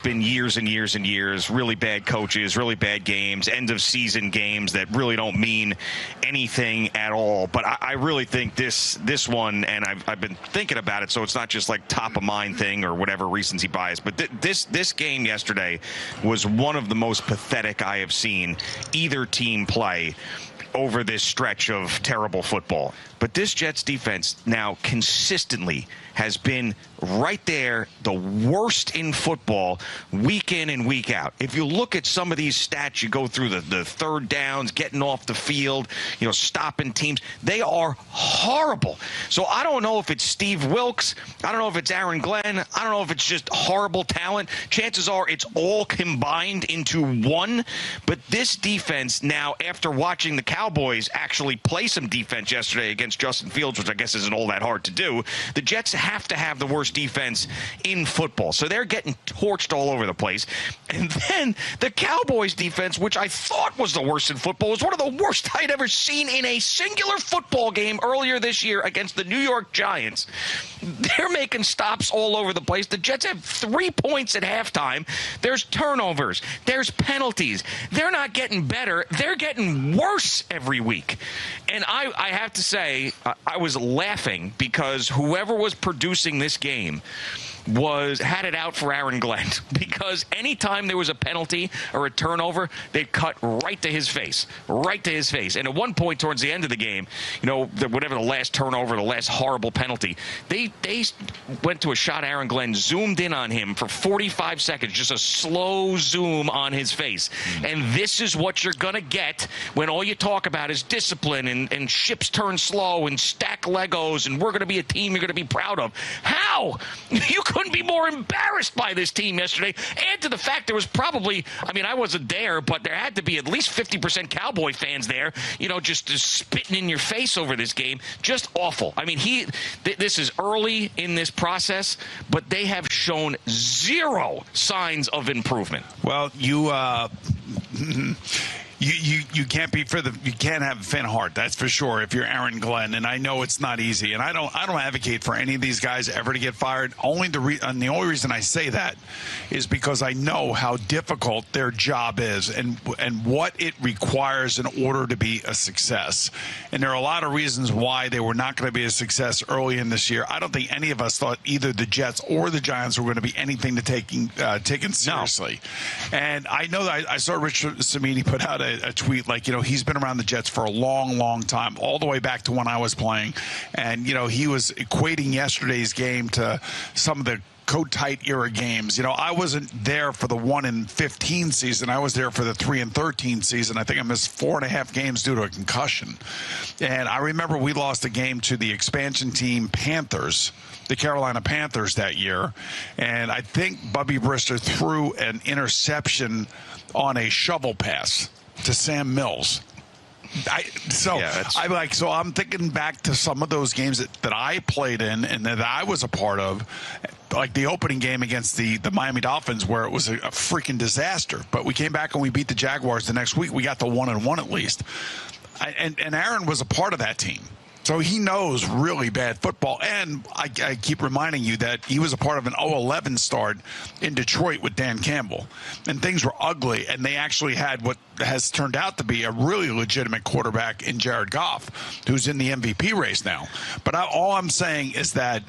been years and years and years, really bad coaches, really bad games, end of season games that really don't mean anything at all. But I really think this one, and I've been thinking about it, so it's not just like top of mind thing or whatever recency bias, but this game yesterday was one of the most pathetic I have seen either team play over this stretch of terrible football. But this Jets defense now consistently has been right there, the worst in football, week in and week out. If you look at some of these stats, you go through the third downs, getting off the field, stopping teams. They are horrible. So I don't know if it's Steve Wilks. I don't know if it's Aaron Glenn. I don't know if it's just horrible talent. Chances are it's all combined into one. But this defense now, after watching the Cowboys actually play some defense yesterday against Justin Fields, which I guess isn't all that hard to do, the Jets have to have the worst defense in football. So they're getting torched all over the place. And then the Cowboys defense, which I thought was the worst in football, was one of the worst I'd ever seen in a singular football game earlier this year against the New York Giants. They're making stops all over the place. The Jets have 3 points at halftime. There's turnovers. There's penalties. They're not getting better. They're getting worse every week. And I have to say, I was laughing because whoever was producing this game had it out for Aaron Glenn, because anytime there was a penalty or a turnover, they'd cut right to his face. And at one point towards the end of the game, whatever the last turnover, the last horrible penalty, they went to a shot. Aaron Glenn zoomed in on him for 45 seconds, just a slow zoom on his face. And this is what you're going to get when all you talk about is discipline and ships turn slow and stack Legos and we're going to be a team you're going to be proud of. How? You couldn't be more embarrassed by this team yesterday. And to the fact there was probably, I wasn't there, but there had to be at least 50% Cowboy fans there, just spitting in your face over this game. Just awful. This is early in this process, but they have shown zero signs of improvement. Well, You can't you can't have a faint heart, that's for sure, if you're Aaron Glenn. And I know it's not easy. And I don't advocate for any of these guys ever to get fired. And the only reason I say that is because I know how difficult their job is and what it requires in order to be a success. And there are a lot of reasons why they were not going to be a success early in this year. I don't think any of us thought either the Jets or the Giants were going to be anything to taken seriously. No. And I know that I saw Richard Samini put out a tweet like, he's been around the Jets for a long, long time, all the way back to when I was playing. And, he was equating yesterday's game to some of the coat-tight era games. I wasn't there for the 1-15 season. I was there for the 3-13 season. I think I missed 4.5 games due to a concussion. And I remember we lost a game to the expansion team Panthers, the Carolina Panthers that year. And I think Bubby Brister threw an interception on a shovel pass to Sam Mills. I'm thinking back to some of those games that I played in and that I was a part of, like the opening game against the Miami Dolphins, where it was a freaking disaster. But we came back and we beat the Jaguars the next week. We got the 1-1 at least. And Aaron was a part of that team. So he knows really bad football. And I keep reminding you that he was a part of an 0-11 start in Detroit with Dan Campbell. And things were ugly. And they actually had what has turned out to be a really legitimate quarterback in Jared Goff, who's in the MVP race now. But all I'm saying is that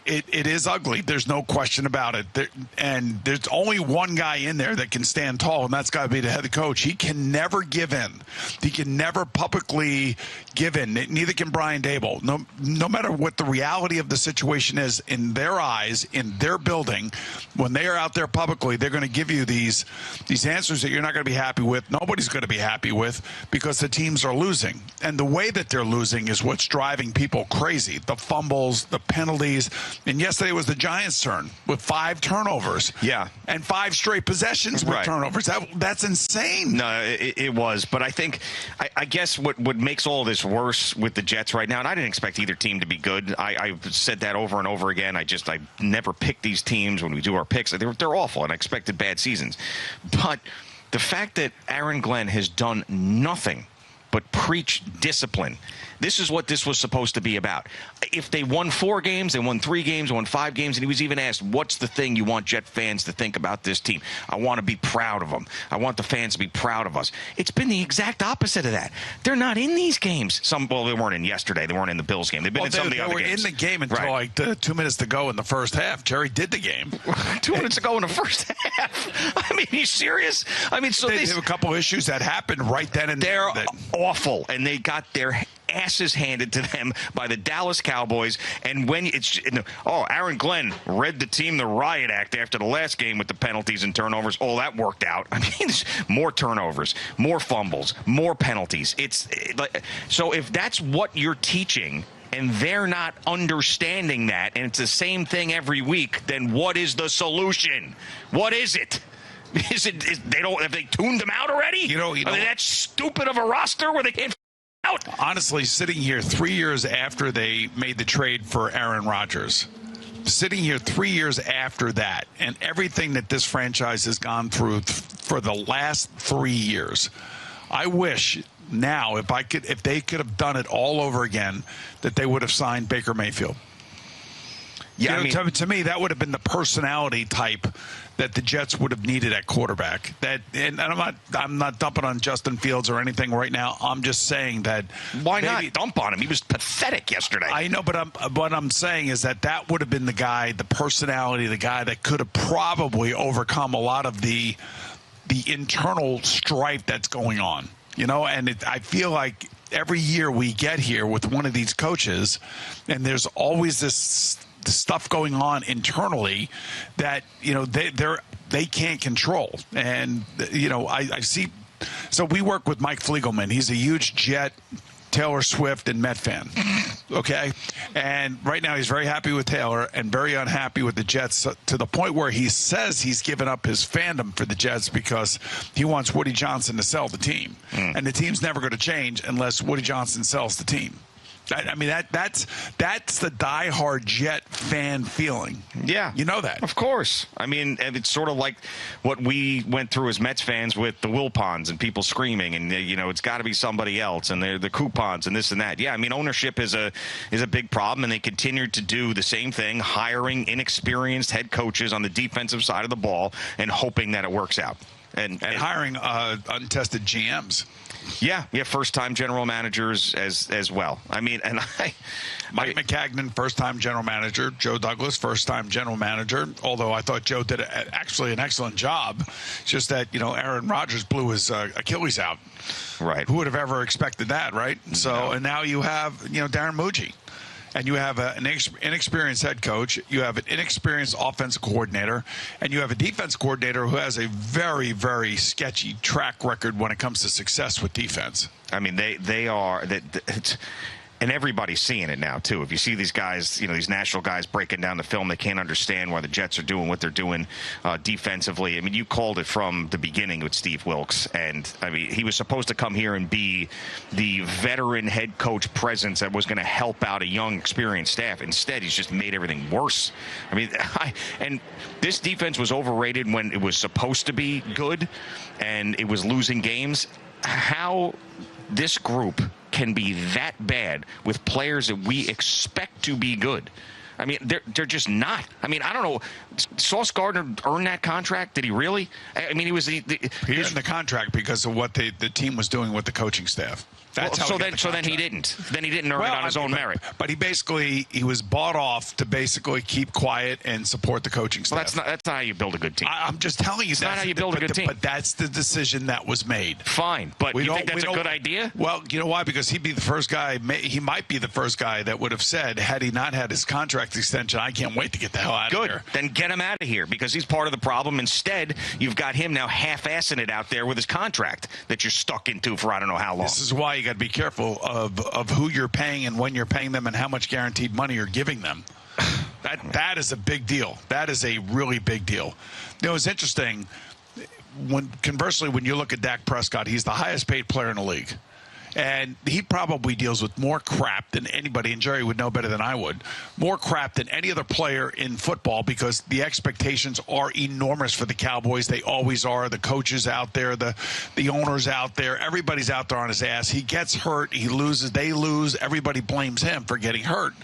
it is ugly. There's no question about it. And there's only one guy in there that can stand tall, and that's got to be the head coach. He can never give in. He can never publicly give in. Neither can Brian Daboll. No matter what the reality of the situation is in their eyes, in their building, when they are out there publicly, they're going to give you these answers that you're not going to be happy with. Nobody's going to be happy with, because the teams are losing. And the way that they're losing is what's driving people crazy. The fumbles, the penalties. And yesterday was the Giants' turn with 5 turnovers. Yeah. And 5 straight possessions with turnovers. That's insane. No, it was. But I guess what makes all this worse with the Jets right now, and I didn't expect either team to be good. I've said that over and over again. I never pick these teams when we do our picks. They're awful, and I expected bad seasons. But the fact that Aaron Glenn has done nothing but preach discipline. This is what this was supposed to be about. If they won 4 games, they won 3 games, won 5 games, and he was even asked, what's the thing you want Jet fans to think about this team? I want to be proud of them. I want the fans to be proud of us. It's been the exact opposite of that. They're not in these games. Well, they weren't in yesterday. They weren't in the Bills game. They've been in some of the other games. They were in the game until like 2 minutes to go in the first half. Jerry did the game. 2 minutes ago in the first half. I mean, are you serious? I mean, so they have a couple issues that happened right then and there. They're awful, and they got their asses handed to them by the Dallas Cowboys. And when Aaron Glenn read the team the riot act after the last game with the penalties and turnovers. Oh, that worked out. I mean, more turnovers, more fumbles, more penalties. So if that's what you're teaching and they're not understanding that, and it's the same thing every week, then what is the solution? What is it? Have they tuned them out already? Are they that stupid of a roster where they can't out? Honestly, sitting here 3 years after they made the trade for Aaron Rodgers, sitting here 3 years after that, and everything that this franchise has gone through for the last 3 years, I wish now if they could have done it all over again, that they would have signed Baker Mayfield. Yeah, to me, that would have been the personality type that the Jets would have needed at quarterback. And I'm not dumping on Justin Fields or anything right now. I'm just saying that. Why not dump on him? He was pathetic yesterday. I know, but what I'm saying is that would have been the guy, the personality, the guy that could have probably overcome a lot of the internal strife that's going on. And I feel like every year we get here with one of these coaches, and there's always this stuff going on internally that they can't control. And I see. So we work with Mike Fliegelman. He's a huge Jet, Taylor Swift, and Met fan. Okay, and right now he's very happy with Taylor and very unhappy with the Jets, to the point where he says he's given up his fandom for the Jets because he wants Woody Johnson to sell the team, and the team's never going to change unless Woody Johnson sells the team. I mean, that's the diehard Jet fan feeling. Yeah. You know that. Of course. I mean, it's sort of like what we went through as Mets fans with the Wilpons and people screaming, and, it's got to be somebody else, and the coupons and this and that. Yeah, I mean, ownership is a big problem, and they continued to do the same thing, hiring inexperienced head coaches on the defensive side of the ball and hoping that it works out. And hiring untested GMs. Yeah, first-time general managers as well. I mean, and Mike McCagnon, first-time general manager. Joe Douglas, first-time general manager. Although I thought Joe did actually an excellent job. It's just that Aaron Rodgers blew his Achilles out. Right. Who would have ever expected that, right? So, and now you have Darren Muji. And you have an inexperienced head coach, you have an inexperienced offensive coordinator, and you have a defense coordinator who has a very, very sketchy track record when it comes to success with defense. I mean, they are and everybody's seeing it now too. If you see these guys, these national guys breaking down the film, they can't understand why the Jets are doing what they're doing defensively. I mean, you called it from the beginning with Steve Wilks, and I mean, he was supposed to come here and be the veteran head coach presence that was going to help out a young, experienced staff. Instead, he's just made everything worse. I mean, and this defense was overrated when it was supposed to be good, and it was losing games. How this group can be that bad with players that we expect to be good. I mean, they're just not. I mean, I don't know. Sauce Gardner earned that contract? Did he really? I mean, he was he earned the contract because of what the team was doing with the coaching staff. That's so then he didn't. Then he didn't earn it on his own merit. But he was bought off to basically keep quiet and support the coaching staff. Well, that's not how you build a good team. I'm just telling you, that's not how you build a good team. But that's the decision that was made. Fine, but you think that's a good idea? Well, you know why? Because he'd be the first guy. He might be the first guy that would have said, had he not had his contract extension, I can't wait to get the hell out of here. Good. Then get him out of here because he's part of the problem. Instead, you've got him now half-assing it out there with his contract that you're stuck into for I don't know how long. This is why you got to be careful of who you're paying and when you're paying them and how much guaranteed money you're giving them. That is a big deal. That is a really big deal. It's interesting. Conversely, when you look at Dak Prescott, he's the highest paid player in the league. And he probably deals with more crap than anybody, and Jerry would know better than I would, more crap than any other player in football because the expectations are enormous for the Cowboys. They always are. The coaches out there, the owners out there, everybody's out there on his ass. He gets hurt, he loses, they lose. Everybody blames him for getting hurt.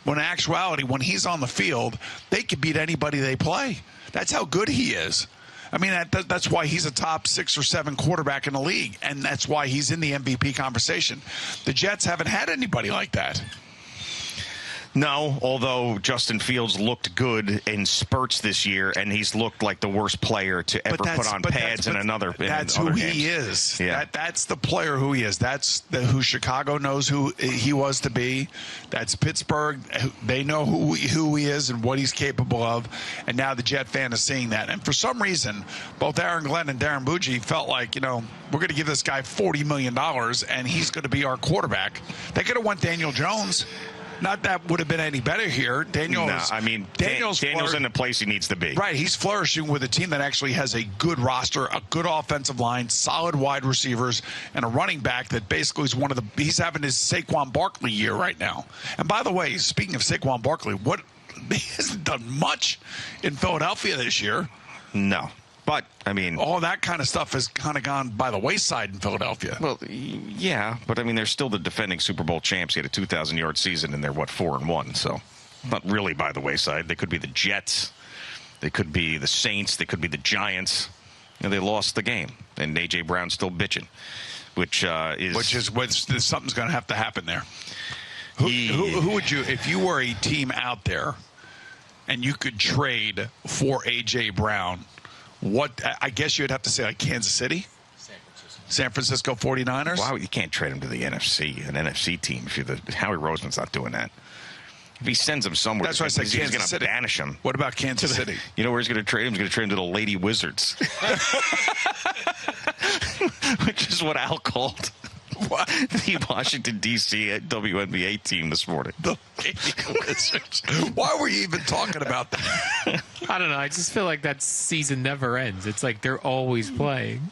When in actuality, when he's on the field, they can beat anybody they play. That's how good he is. I mean, that's why he's a top 6 or 7 quarterback in the league, and that's why he's in the MVP conversation. The Jets haven't had anybody like that. No, although Justin Fields looked good in spurts this year, and he's looked like the worst player to ever put on pads in another. That's who he is. Yeah. That's the player who he is. That's who Chicago knows who he was to be. That's Pittsburgh. They know who he is and what he's capable of. And now the Jet fan is seeing that. And for some reason, both Aaron Glenn and Darren Bougie felt like, we're going to give this guy $40 million, and he's going to be our quarterback. They could have won Daniel Jones. Not that would have been any better here. Daniel's in the place he needs to be. Right. He's flourishing with a team that actually has a good roster, a good offensive line, solid wide receivers, and a running back that basically is he's having his Saquon Barkley year right now. And by the way, speaking of Saquon Barkley, he hasn't done much in Philadelphia this year. No. But, all that kind of stuff has kind of gone by the wayside in Philadelphia. Well, yeah, but, they're still the defending Super Bowl champs. He had a 2,000-yard season, and they're, 4-1. So, not really by the wayside. They could be the Jets. They could be the Saints. They could be the Giants. They lost the game, and A.J. Brown's still bitching, which is something's going to have to happen there. Who would you, if you were a team out there and you could trade for A.J. Brown, I guess you'd have to say like Kansas City? San Francisco 49ers? Wow, you can't trade him to the NFC, an NFC team. If Howie Roseman's not doing that. If he sends him somewhere, that's why I said he's going to banish him. What about Kansas City? You know where he's going to trade him? He's going to trade him to the Lady Wizards. Which is what Al called the Washington, D.C. WNBA team this morning. The Lady Wizards. Why were you even talking about that? I don't know. I just feel like that season never ends. It's like they're always playing.